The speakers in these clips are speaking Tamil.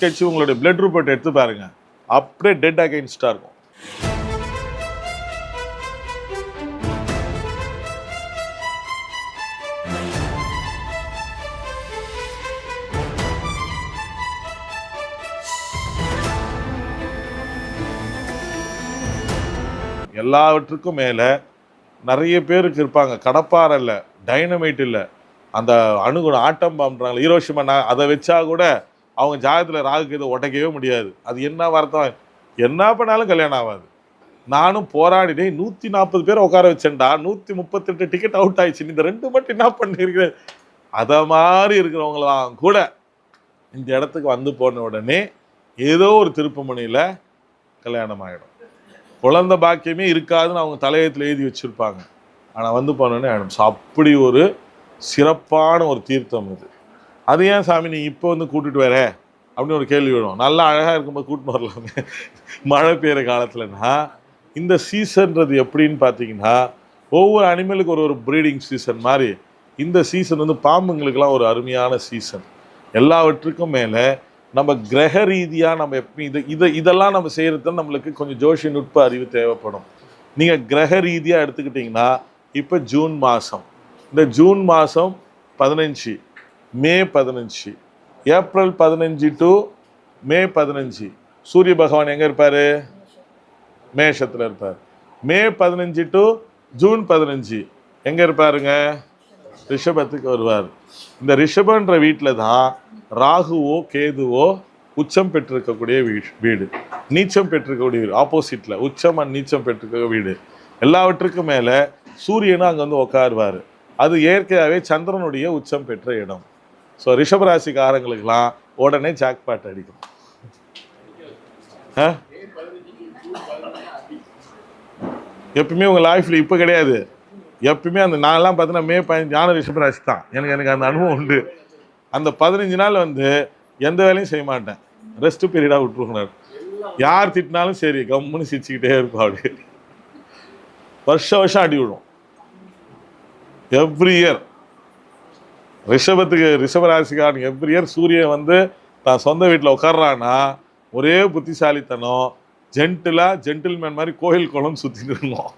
கட்சி உங்களுடைய பிளட் ரிப்போர்ட் எடுத்து பாருங்க, அப்படியே டெட் அகைன்ஸ்டா இருக்கும். எல்லாவற்றுக்கும் மேல நிறைய பேருக்கு இருப்பாங்க, கடப்பாறை இல்லை, டைனமைட் இல்லை, அந்த அணுகுணம் ஆட்டம் பாம்புறாங்க ஹீரோஷிமா, அதை வச்சா கூட அவங்க ஜாதகத்தில் ராகுக்கு இதை உடைக்கவே முடியாது. அது என்ன வார்த்தை, என்ன பண்ணாலும் கல்யாணம் ஆகாது. நானும் போராடினேன், 140 பேர் உட்கார வச்சேன்டா, 138 டிக்கெட் அவுட் ஆயிடுச்சு, இந்த 2 மட்டும் என்ன பண்ணிருக்கிறேன். அதை மாதிரி இருக்கிறவங்களாம் கூட இந்த இடத்துக்கு வந்து போன உடனே ஏதோ ஒரு திருப்புமுனையில் கல்யாணம் ஆகிடும். குழந்தை பாக்கியமே இருக்காதுன்னு அவங்க தலையத்தில் எழுதி வச்சுருப்பாங்க, ஆனால் வந்து போனோடனே ஆகிடும். ஸோ அப்படி ஒரு சிறப்பான ஒரு தீர்த்தம் இது. அது ஏன் சாமி நீ இப்போ வந்து கூட்டிட்டு வர அப்படின்னு ஒரு கேள்வி வரும். நல்லா அழகாக இருக்கும்போது கூட்டின்னு வரலாமே மழை பெய்கிற காலத்துலனா. இந்த சீசன்றது எப்படின்னு பார்த்தீங்கன்னா, ஒவ்வொரு அனிமலுக்கு ஒரு ப்ரீடிங் சீசன் மாதிரி இந்த சீசன் வந்து பாம்புங்களுக்கெல்லாம் ஒரு அருமையான சீசன். எல்லாவற்றுக்கும் மேலே நம்ம கிரக ரீதியாக நம்ம எப்போ இதெல்லாம் நம்ம செய்கிறது நம்மளுக்கு கொஞ்சம் ஜோஷி நுட்ப அறிவு தேவைப்படும். நீங்கள் கிரக ரீதியாக எடுத்துக்கிட்டிங்கன்னா, இப்போ ஜூன் மாதம், இந்த ஜூன் மாதம் 15, மே 15, ஏப்ரல் 15 டு மே 15 சூரிய பகவான் எங்கே இருப்பார்? மேஷத்தில் இருப்பார். மே 15 டு ஜூன் 15 எங்கே இருப்பாருங்க? ரிஷபத்துக்கு வருவார். இந்த ரிஷபன்ற வீட்டில் தான் ராகுவோ கேதுவோ உச்சம் பெற்றிருக்கக்கூடிய வீடு, நீச்சம் பெற்றிருக்கக்கூடிய வீடு, ஆப்போசிட்டில் உச்சம் அண்ட் நீச்சம் பெற்றிருக்க வீடு. எல்லாவற்றுக்கும் மேலே சூரியனும் அங்கே வந்து உட்காருவார். அது இயற்கையாகவே சந்திரனுடைய உச்சம் பெற்ற இடம். ஸோ ரிஷபராசிக்காரங்களுக்கெல்லாம் உடனே ஜாக்பாட் அடிக்கும். எப்பவுமே உங்கள் லைஃப்பில் இப்போ கிடையாது, எப்பவுமே அந்த நான்லாம் பார்த்தீங்கன்னா மே 15 ஞான ரிஷபராசி தான். எனக்கு அந்த அனுபவம் உண்டு. அந்த 15 நாள் வந்து எந்த வேலையும் செய்ய மாட்டேன், ரெஸ்ட் பீரியடாக விட்டுருக்கணும். யார் திட்டினாலும் சரி கம்முன்னு சிரிச்சுக்கிட்டே இருப்பா. அப்படி வருஷம் அடி விடும். எவ்ரி இயர் ரிஷபராசிக்காரன் எவ்ரி இயர் சூரியன் வந்து தான் சொந்த வீட்டில் உட்கார்றான்னா ஒரே புத்திசாலித்தனம், ஜென்டில்மேன் மாதிரி கோயில் குளம் சுற்றிட்டு இருக்கணும்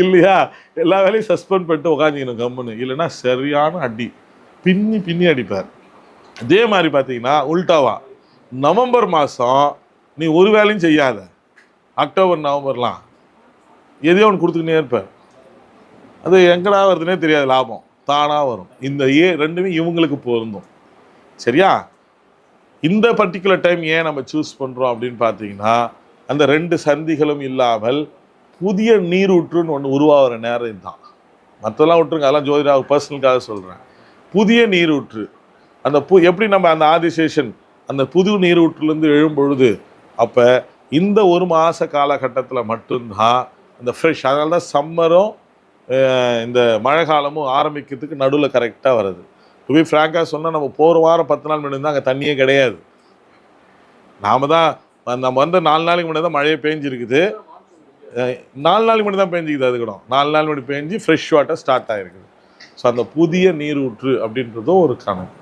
இல்லையா? எல்லா வேலையும் சஸ்பெண்ட் பண்ணிட்டு உட்காந்துக்கணும் கம்முன்னு, இல்லைன்னா சரியான அடி, பின்னி அடிப்பார். அதே மாதிரி பார்த்தீங்கன்னா உல்டாவா நவம்பர் மாதம் நீ ஒரு வேலையும் செய்யாத, அக்டோபர் நவம்பர்லாம் எதையோ ஒன்று கொடுத்துக்கிட்டே இருப்பார். அது எங்கடா வருதுன்னே தெரியாது, லாபம் தானாக வரும். இந்த ரெண்டுமே இவங்களுக்கு பொருந்தும். சரியா? இந்த பர்டிகுலர் டைம் ஏன் நம்ம சூஸ் பண்ணுறோம் அப்படின்னு பார்த்தீங்கன்னா, அந்த 2 சந்திகளும் இல்லாமல் புதிய நீரூற்றுன்னு ஒன்று உருவாகிற நேரம் தான். மற்றெல்லாம் விட்டுருங்க, அதெல்லாம் ஜோதிடா பர்சனலுக்காக சொல்கிறேன். புதிய நீரூற்று அந்த எப்படி நம்ம அந்த ஆதிசேஷன் அந்த புது நீரூற்றுலேருந்து எழும்பொழுது, அப்போ இந்த 1 மாத காலகட்டத்தில் மட்டும்தான் அந்த ஃப்ரெஷ். அதனால தான் சம்மரும் இந்த மழை காலமும் ஆரம்பிக்கிறதுக்கு நடுவில் கரெக்டாக வருது. டு பி ஃப்ராங்காக சொன்னால், நம்ம போகிற வாரம் 10 நாள் முன்னாடி தான் அங்கே தண்ணியே கிடையாது. நம்ம வந்து 4 நாளைக்கு முன்னாடி தான் மழையே பேஞ்சிருக்குது, 4 நாளைக்கு முன்னாடி தான் பேஞ்சிக்குது. அது கூட 4 நாள் முன்னாடி பேஞ்சு ஃப்ரெஷ் வாட்டர் ஸ்டார்ட் ஆகிருக்குது. ஸோ அந்த புதிய நீரூற்று அப்படின்றதும் ஒரு கணக்கு.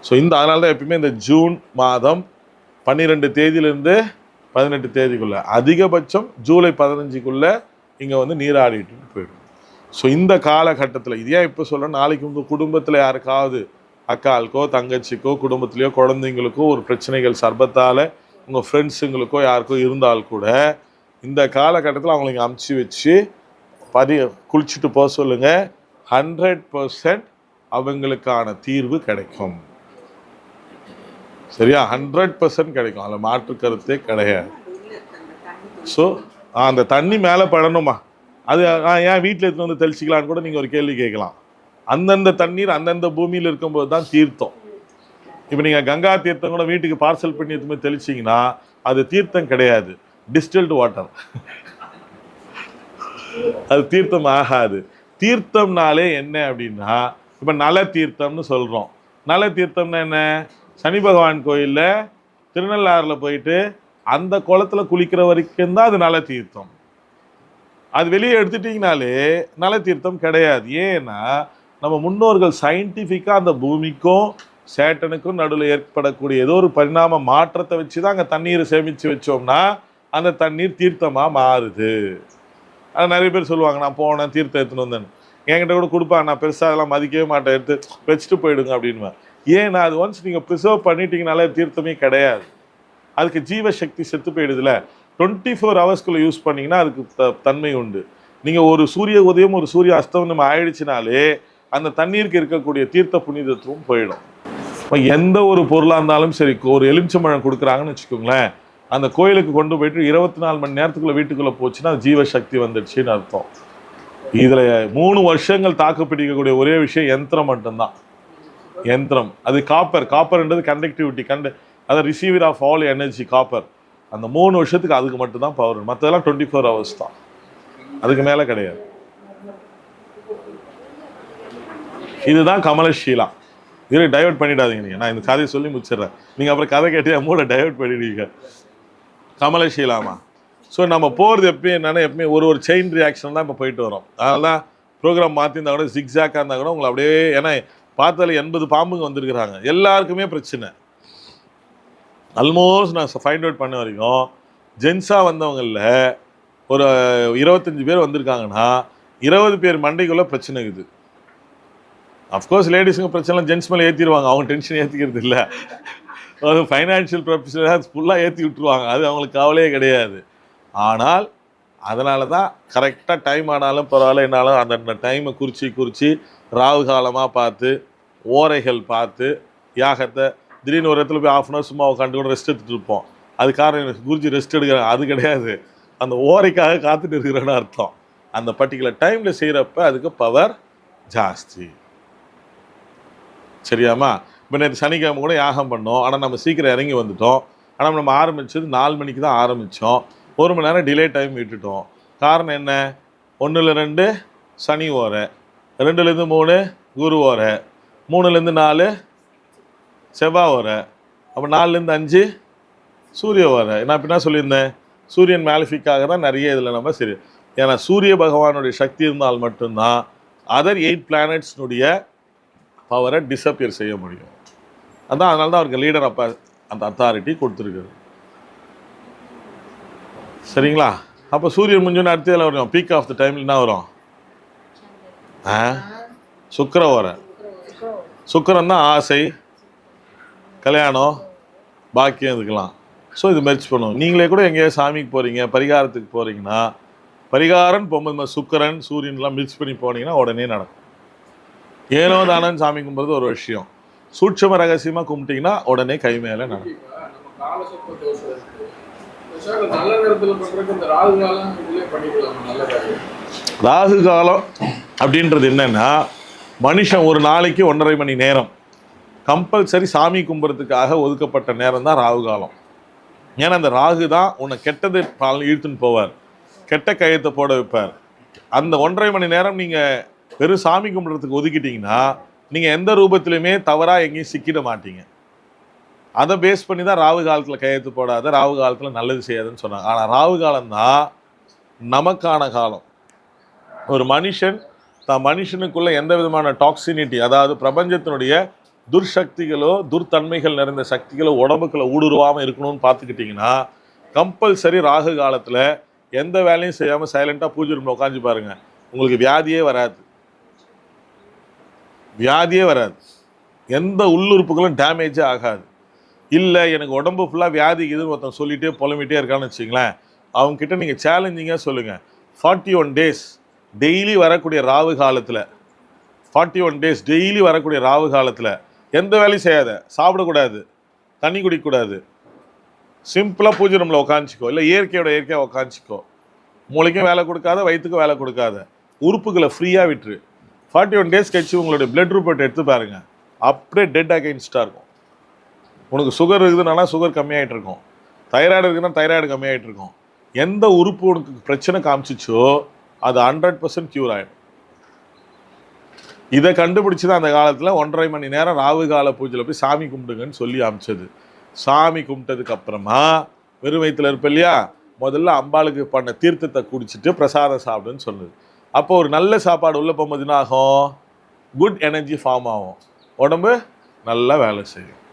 ஸோ அதனால தான் எப்பயுமே இந்த ஜூன் மாதம் 12 தேதியிலேருந்து 18 தேதிக்குள்ளே, அதிகபட்சம் ஜூலை 15க்குள்ளே இங்கே வந்து நீராடிட்டு போயிடும். ஸோ இந்த காலகட்டத்தில் இது ஏன் இப்போ சொல்கிறேன், நாளைக்கு உங்கள் குடும்பத்தில் யாருக்காவது அக்காளுக்கோ தங்கச்சிக்கோ குடும்பத்துலேயோ குழந்தைங்களுக்கோ ஒரு பிரச்சனைகள் சர்பத்தால் உங்கள் ஃப்ரெண்ட்ஸுங்களுக்கோ யாருக்கோ இருந்தால் கூட இந்த காலகட்டத்தில் அவங்களுக்கு அமுச்சு வச்சு குளிச்சுட்டு போக சொல்லுங்கள். 100% அவங்களுக்கான தீர்வு கிடைக்கும். சரியா? 100% கிடைக்கும், அதில் மாற்று கருத்தே கிடையாது. ஸோ அந்த தண்ணி மேலே படணுமா, அது ஏன் வீட்டில் எடுத்துன்னு வந்து தெளிச்சிக்கலான்னு கூட நீங்கள் ஒரு கேள்வி கேட்கலாம். அந்தந்த தண்ணீர் அந்தந்த பூமியில் இருக்கும்போது தான் தீர்த்தம். இப்போ நீங்கள் கங்கா தீர்த்தம் கூட வீட்டுக்கு பார்சல் பண்ணி எதுவுமே தெளிச்சிங்கன்னா அது தீர்த்தம் கிடையாது, டிஸ்டில்டு வாட்டர். அது தீர்த்தம் ஆகாது. தீர்த்தம்னாலே என்ன அப்படின்னா, இப்போ நல தீர்த்தம்னு சொல்கிறோம். நல தீர்த்தம்னா என்ன? சனி பகவான் கோயிலில் திருநள்ளாறில் போயிட்டு அந்த குளத்தில் குளிக்கிற வரைக்கும் தான் அது நல தீர்த்தம். அது வெளியே எடுத்துட்டிங்கனாலே நல தீர்த்தம் கிடையாது. ஏன்னா நம்ம முன்னோர்கள் சயின்டிஃபிக்காக அந்த பூமிக்கும் சேட்டனுக்கும் நடுவில் ஏற்படக்கூடிய ஏதோ ஒரு பரிணாம மாற்றத்தை வச்சு தான் அங்கே தண்ணீரை சேமித்து வச்சோம்னா அந்த தண்ணீர் தீர்த்தமாக மாறுது. அது நிறைய பேர் சொல்லுவாங்க, நான் போனேன் தீர்த்தம் எடுத்துன்னு வந்தேன், என்கிட்ட கூட கொடுப்பாங்க, நான் பெருசாக அதெல்லாம் மதிக்கவே மாட்டேன், எடுத்து வச்சுட்டு போயிடுங்க அப்படின்னு. ஏன்னா அது ஒன்ஸ் நீங்கள் ப்ரிசர்வ் பண்ணிட்டீங்கனாலே தீர்த்தமே கிடையாது. அதுக்கு ஜீவசக்தி செத்து போயிடுதுல. 24 ஹவர்ஸ்க்குள்ளே யூஸ் பண்ணிங்கன்னா அதுக்கு தன்மை உண்டு. நீங்கள் ஒரு சூரிய உதயம் ஒரு சூரிய அஸ்தமனம் நம்ம ஆயிடுச்சுனாலே அந்த தண்ணீருக்கு இருக்கக்கூடிய தீர்த்த புனிதத்துவம் போயிடும். இப்போ எந்த ஒரு பொருளாக இருந்தாலும் சரி, ஒரு எலுமிச்சம்பழம் கொடுக்குறாங்கன்னு வச்சுக்கோங்களேன், அந்த கோயிலுக்கு கொண்டு போயிட்டு 24 மணி நேரத்துக்குள்ளே வீட்டுக்குள்ளே போச்சுன்னா ஜீவசக்தி வந்துடுச்சுன்னு அர்த்தம். இதில் 3 வருஷங்கள் தாக்கு பிடிக்கக்கூடிய ஒரே விஷயம் யந்திரம் மட்டும்தான். யந்திரம் அது காப்பர்ன்றது கண்டக்டிவிட்டி, அதை receiver of all energy copper. அந்த 3 வருஷத்துக்கு அதுக்கு மட்டும்தான் பவர். மற்றதெல்லாம் 24 ஹவர்ஸ் தான், அதுக்கு மேலே கிடையாது. இதுதான் கமலஷீலா. இதில் டைவர்ட் பண்ணிடாதீங்க நீங்கள், நான் இந்த கதையை சொல்லி முடிச்சிடுறேன், நீங்கள் அப்புறம் கதை கேட்டு மூட டைவர்ட் பண்ணிடுவீங்க. கமலஷீலாமா. ஸோ நம்ம போகிறது எப்பயும் என்னென்னா, எப்பயுமே ஒரு செயின் ரியாக்ஷன் தான் இப்போ போயிட்டு வரோம். அதனால தான் ப்ரோக்ராம் மாற்றிருந்தா கூட ஜிக்ஸாக்காக இருந்தால் கூட உங்களை அப்படியே, ஏன்னா பார்த்தால 80 பாம்புங்க வந்திருக்கிறாங்க, எல்லாருக்குமே பிரச்சனை. ஆல்மோஸ்ட் நான் ஃபைண்ட் அவுட் பண்ண வரைக்கும் ஜென்ஸாக வந்தவங்களில் ஒரு 25 பேர் வந்திருக்காங்கன்னா 20 பேர் மண்டைக்குள்ளே பிரச்சனை இருக்குது. அஃப்கோர்ஸ் லேடிஸுங்க பிரச்சனை ஜென்ஸ் மேலே ஏற்றிடுவாங்க, அவங்க டென்ஷன் ஏற்றிக்கிறது இல்லை. அது ஃபைனான்ஷியல் ப்ரொஃபஷனல் ஃபுல்லாக ஏற்றி விட்டுருவாங்க, அது அவங்களுக்கு கவலையே கிடையாது. ஆனால் அதனால தான் கரெக்டாக டைம் ஆனாலும் பரவாயில்ல, என்னாலும் அந்த டைமை குறித்து ராவு காலமாக பார்த்து ஓரைகள் பார்த்து யாகத்தை திடீர்னு ஒரு இடத்துல போய் ½ அன் ஹவர் சும்மா உட்காந்து கூட ரெஸ்ட் எடுத்துகிட்டு இருப்போம். அது காரணம் எனக்கு குருஜி ரெஸ்ட் எடுக்கிறேன், அது கிடையாது, அந்த ஓரைக்காக காத்துட்டு இருக்கிறேன்னு அர்த்தம். அந்த பர்டிகுலர் டைமில் செய்கிறப்ப அதுக்கு பவர் ஜாஸ்தி. சரியாமா? இப்போ நேற்று சனிக்கிழமை கூட யாகம் பண்ணோம், ஆனால் நம்ம சீக்கிரம் இறங்கி வந்துட்டோம். ஆனால் நம்ம ஆரம்பித்தது 4 மணிக்கு தான் ஆரம்பித்தோம், 1 மணி நேரம் டிலே டைம் விட்டுட்டோம். காரணம் என்ன? 1-2 சனி ஓரை, 2-3 குரு ஓரை, 3-4 செவ்வாய் ஓரை, அப்போ 4-5 சூரிய ஓரை. நான் இப்போ என்ன சொல்லியிருந்தேன், சூரியன் மேலிஃபிக்காக தான் நிறைய இதில் நம்ம சரி. ஏன்னா சூரிய பகவானுடைய சக்தி இருந்தால் மட்டும்தான் அதர் 8 பிளானட்ஸ்னுடைய பவரை டிஸப்பியர் செய்ய முடியும். அதான் அதனால தான் அவருக்கு லீடர் அப்போ அந்த அத்தாரிட்டி கொடுத்துருக்குது. சரிங்களா? அப்போ சூரியன் முடிஞ்சோன்னு அடுத்ததில் வரும் பீக் ஆஃப் த டைமில் என்ன வரும்? சுக்கிர ஓரை. சுக்கிரன் தான் ஆசை, கல்யாணம், பாக்கியம் இதுக்கெல்லாம். ஸோ இது மெர்ச் பண்ணுவோம். நீங்களே கூட எங்கேயாவது சாமிக்கு போகிறீங்க, பரிகாரத்துக்கு போகிறீங்கன்னா, பரிகாரன் போகும்போது சுக்கிரன் சூரியன்லாம் மிக்ஸ் பண்ணி போனீங்கன்னா உடனே நடக்கும். ஏனோ தானன்னு சாமி கும்பிட்றது ஒரு விஷயம், சூட்சம ரகசியமாக கும்பிட்டிங்கன்னா உடனே கை மேலே நடக்கும். ராகு காலம் அப்படின்றது என்னன்னா, மனுஷன் ஒரு நாளைக்கு 1.5 மணி நேரம் கம்பல்சரி சாமி கும்பிட்றதுக்காக ஒதுக்கப்பட்ட நேரம் தான் ராகு காலம். ஏன்னா அந்த ராகு தான் உன்னை கெட்டது இழுத்துன்னு போவார், கெட்ட கையத்தை போட வைப்பார். அந்த 1.5 மணி நேரம் நீங்கள் வெறும் சாமி கும்பிட்றதுக்கு ஒதுக்கிட்டிங்கன்னா நீங்கள் எந்த ரூபத்திலையுமே தவறாக எங்கேயும் சிக்கிட மாட்டீங்க. அதை பேஸ் பண்ணி தான் ராகு காலத்தில் கையெழுத்து போடாத, ராகு காலத்தில் நல்லது செய்யாதுன்னு சொன்னாங்க. ஆனால் ராகு காலம்தான் நமக்கான காலம். ஒரு மனுஷன் மனுஷனுக்குள்ளே எந்த விதமான டாக்ஸினிட்டி, அதாவது பிரபஞ்சத்தினுடைய துர்சக்திகளோ துர்த்தன்மைகள் நிறைந்த சக்திகளோ உடம்புக்குள்ள ஊடுருவாமல் இருக்கணும்னு பார்த்துக்கிட்டிங்கன்னா கம்பல்சரி ராகு காலத்தில் எந்த வேலையும் செய்யாமல் சைலண்ட்டாக பூஜை ரூமில் உட்காந்து பாருங்கள், உங்களுக்கு வியாதியே வராது. எந்த உள்ளுறுப்புகளும் டேமேஜே ஆகாது. இல்லை எனக்கு உடம்பு ஃபுல்லாக வியாதி இதுன்னு ஒருத்தன் சொல்லிகிட்டே புலம்பிகிட்டே இருக்கான்னு வச்சிங்களேன், அவங்கக்கிட்ட நீங்கள் சேலஞ்சிங்காக சொல்லுங்கள், 41 டேஸ் டெய்லி வரக்கூடிய ராகு காலத்தில், 41 டேஸ் டெய்லி வரக்கூடிய ராகு காலத்தில் எந்த வேலையும் செய்யாத, சாப்பிடக்கூடாது, தண்ணி குடிக்கக்கூடாது, சிம்பிளாக பூஜை ரூமில் உட்காந்துச்சிக்கோ, இல்லை இயற்கையாக உட்காந்துச்சிக்கோ, மூளைக்கும் வேலை கொடுக்காத, வயிற்றுக்கும் வேலை கொடுக்காத, உறுப்புகளை ஃப்ரீயாக விட்டுரு. 41 டேஸ் கழிச்சு உங்களுடைய பிளட் ரிப்போர்ட் எடுத்து பாருங்கள், அப்படியே டெட் அகைன்ஸ்டாக இருக்கும். உனக்கு சுகர் இருக்குதுனால சுகர் கம்மியாகிட்டு இருக்கும், தைராய்டு இருக்குதுன்னா தைராய்டு கம்மியாகிட்டு இருக்கும். எந்த உறுப்பு உனக்கு பிரச்சனை காமிச்சிச்சோ அது 100% க்யூர் ஆகிடும். இதை கண்டுபிடிச்சி தான் அந்த காலத்தில் 1.5 மணி நேரம் ராகு கால பூஜையில் போய் சாமி கும்பிடுங்கன்னு சொல்லி அமைச்சது. சாமி கும்பிட்டதுக்கு அப்புறமா வெறும் வயிற்றுல இருப்ப இல்லையா, முதல்ல அம்பாளுக்கு பண்ண தீர்த்தத்தை குடிச்சிட்டு பிரசாதம் சாப்பிடுன்னு சொன்னது. அப்போ ஒரு நல்ல சாப்பாடு உள்ளே போகும்போது என்ன ஆகும்? குட் எனர்ஜி ஃபார்ம் ஆகும், உடம்பு நல்லா வேலை செய்யும்.